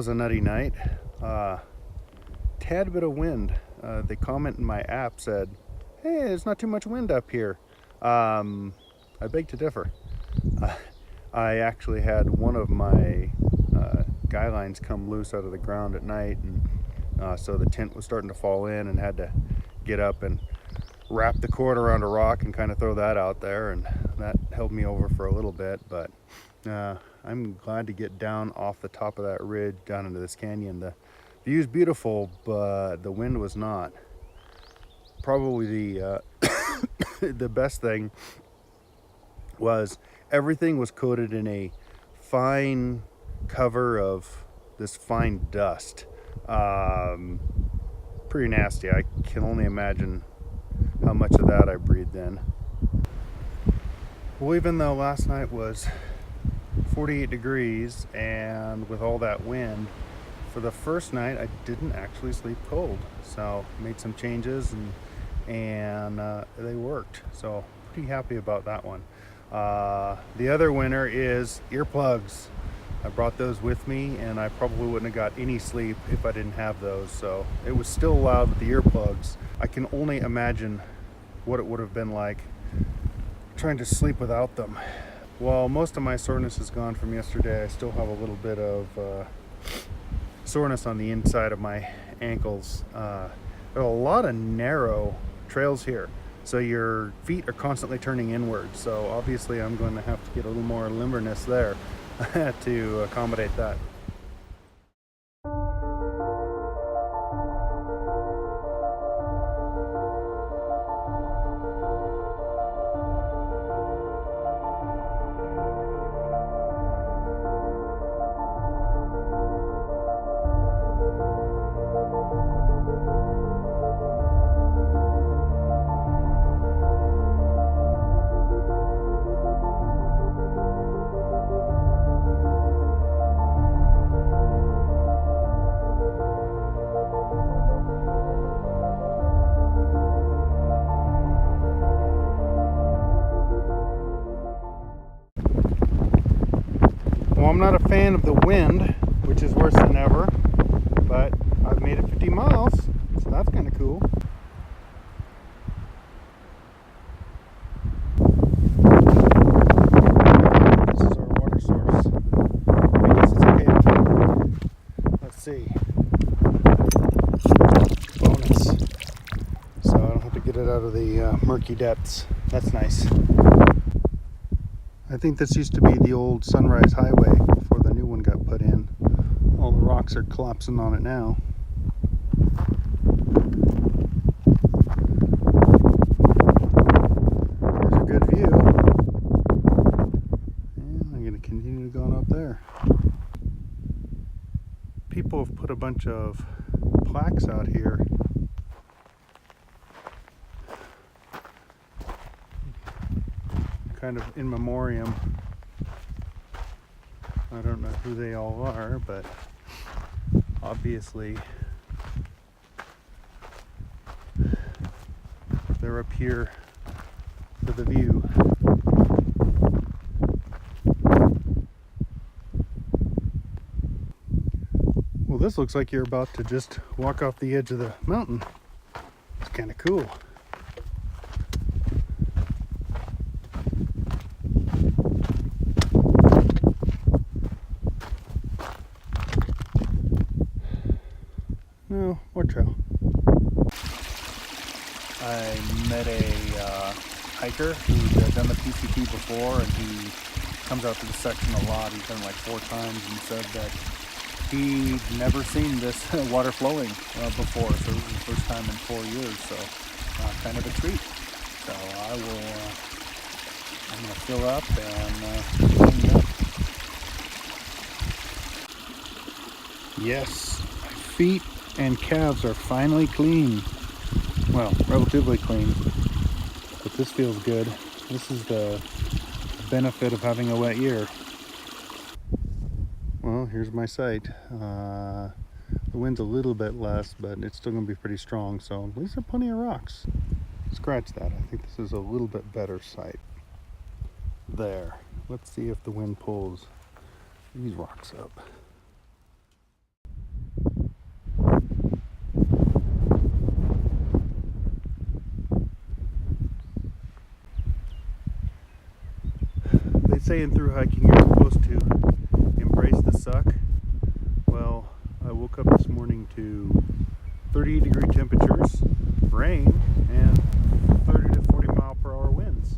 was a nutty night. Tad bit of wind. The comment in my app said, hey, there's not too much wind up here. I beg to differ. I actually had one of my guy lines come loose out of the ground at night, and so the tent was starting to fall in, and had to get up and wrap the cord around a rock and kind of throw that out there, and that held me over for a little bit. But I'm glad to get down off the top of that ridge down into this canyon. The view's beautiful, but the wind was not. Probably the the best thing was everything was coated in a fine cover of this fine dust. Pretty nasty. I can only imagine how much of that I breathed in. Well, even though last night was 48 degrees and with all that wind, for the first night I didn't actually sleep cold. So made some changes and they worked. So pretty happy about that one. The other winner is earplugs. I brought those with me, and I probably wouldn't have got any sleep if I didn't have those. So it was still loud with the earplugs. I can only imagine what it would have been like trying to sleep without them. While most of my soreness is gone from yesterday, I still have a little bit of soreness on the inside of my ankles. There are a lot of narrow trails here, so your feet are constantly turning inward. So obviously I'm going to have to get a little more limberness there to accommodate that. Well, I'm not a fan of the wind, which is worse than ever, but I've made it 50 miles, so that's kind of cool. This is our water source. I guess it's okay. Let's see. Bonus. So I don't have to get it out of the murky depths. That's nice. I think this used to be the old Sunrise Highway before the new one got put in. All the rocks are collapsing on it now. There's a good view. And I'm going to continue going up there. People have put a bunch of plaques out here. Kind of in memoriam. I don't know who they all are, but obviously they're up here for the view. Well, this looks like you're about to just walk off the edge of the mountain. It's kind of cool. No, more trail. I met a hiker who's done the PCT before, and he comes out to the section a lot. He's done it like 4 times, and said that he'd never seen this water flowing before. So this is the first time in 4 years. So kind of a treat. So I'm gonna fill up and clean up. Yes, my feet and calves are finally clean. Well, relatively clean, but this feels good. This is the benefit of having a wet year. Well, here's my site. The wind's a little bit less, but it's still going to be pretty strong, so at least there are plenty of rocks. Scratch that. I think this is a little bit better site. There. Let's see if the wind pulls these rocks up. say in through hiking you're supposed to embrace the suck. Well, I woke up this morning to 38-degree temperatures, rain, and 30 to 40 mile per hour winds.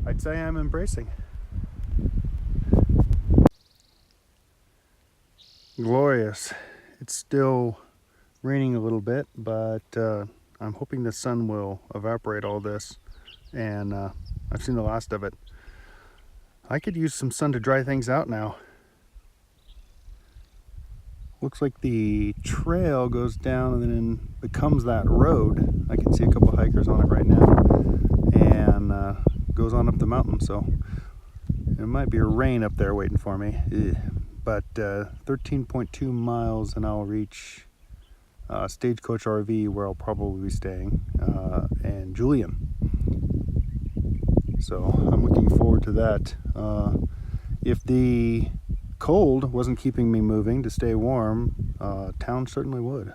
I'd say I'm embracing. Glorious. It's still raining a little bit, but I'm hoping the sun will evaporate all this, and I've seen the last of it. I could use some sun to dry things out now. Looks like the trail goes down and then becomes that road. I can see a couple hikers on it right now, and goes on up the mountain, so it might be a rain up there waiting for me. But 13.2 miles and I'll reach Stagecoach RV, where I'll probably be staying, and Julian. So I'm looking forward to that. If the cold wasn't keeping me moving to stay warm, town certainly would.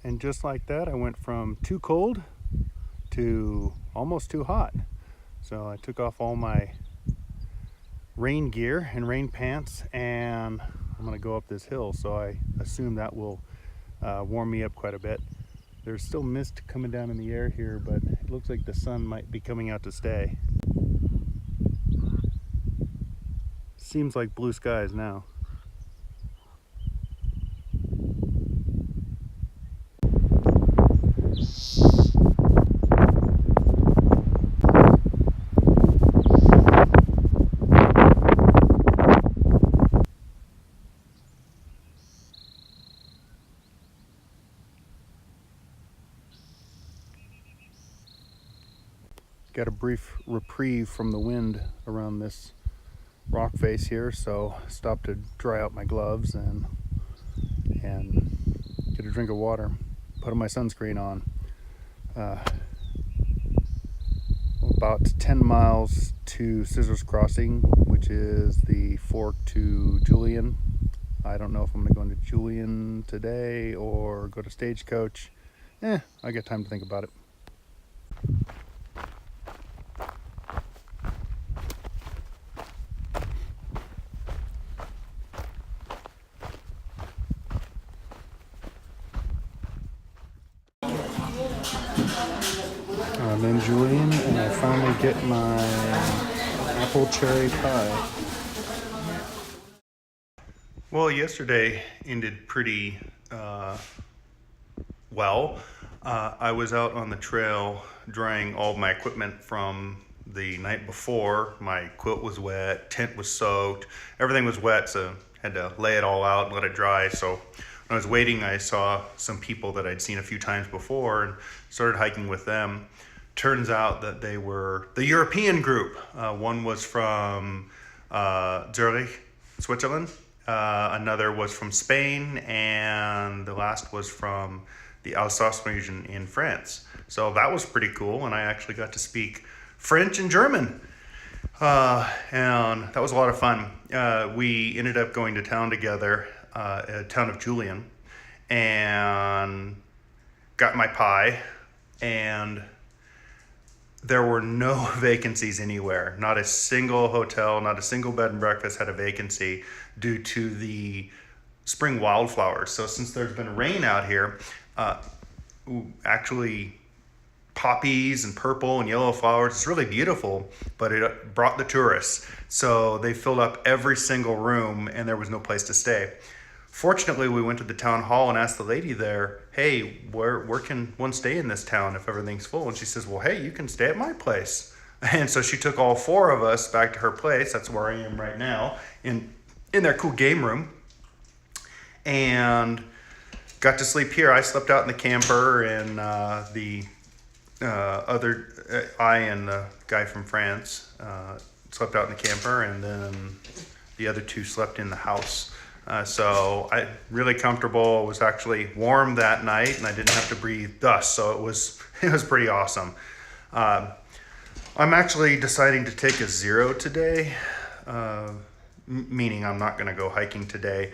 And just like that, I went from too cold to almost too hot. So I took off all my rain gear and rain pants, and I'm gonna go up this hill, so I assume that will warm me up quite a bit. There's still mist coming down in the air here, but it looks like the sun might be coming out to stay. Seems like blue skies now. Got a brief reprieve from the wind around this rock face here, so stopped to dry out my gloves and get a drink of water, put my sunscreen on. About 10 miles to Scissors Crossing, which is the fork to Julian. I don't know if I'm gonna go into Julian today or go to Stagecoach. I got time to think about it. I'm in Julian, and I finally get my apple cherry pie. Well, yesterday ended pretty well. I was out on the trail drying all of my equipment from the night before. My quilt was wet, tent was soaked, everything was wet, so I had to lay it all out and let it dry. So when I was waiting, I saw some people that I'd seen a few times before and started hiking with them. Turns out that they were the European group. One was from Zurich, Switzerland. Another was from Spain, and the last was from the Alsace region in France. So that was pretty cool, and I actually got to speak French and German. And that was a lot of fun. We ended up going to town together, town of Julian, and got my pie, and there were no vacancies anywhere. Not a single hotel, not a single bed and breakfast had a vacancy due to the spring wildflowers. So since there's been rain out here, actually poppies and purple and yellow flowers, it's really beautiful, but it brought the tourists. So they filled up every single room and there was no place to stay. Fortunately, we went to the town hall and asked the lady there, hey, where can one stay in this town if everything's full? And she says, well, hey, you can stay at my place. And so she took all four of us back to her place. That's where I am right now, in their cool game room. And got to sleep here. I slept out in the camper, and I and the guy from France slept out in the camper, and then the other two slept in the house. So I really comfortable. It was actually warm that night, and I didn't have to breathe dust. So it was pretty awesome. I'm actually deciding to take a 0 today, meaning I'm not going to go hiking today.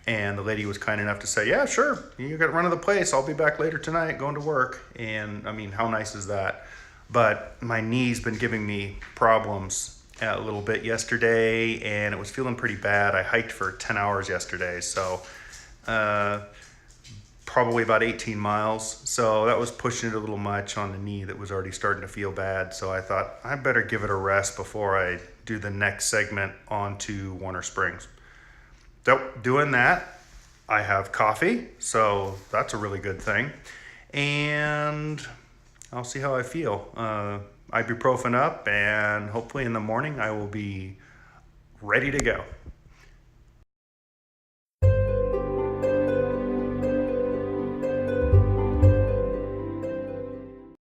And the lady was kind enough to say, yeah, sure, you got to run to the place. I'll be back later tonight going to work. And I mean, how nice is that? But my knee's been giving me problems a little bit yesterday, and it was feeling pretty bad. I hiked for 10 hours yesterday, so probably about 18 miles. So that was pushing it a little much on the knee that was already starting to feel bad. So I thought I better give it a rest before I do the next segment onto Warner Springs. So doing that, I have coffee, so that's a really good thing. And I'll see how I feel. Ibuprofen up, and hopefully in the morning I will be ready to go.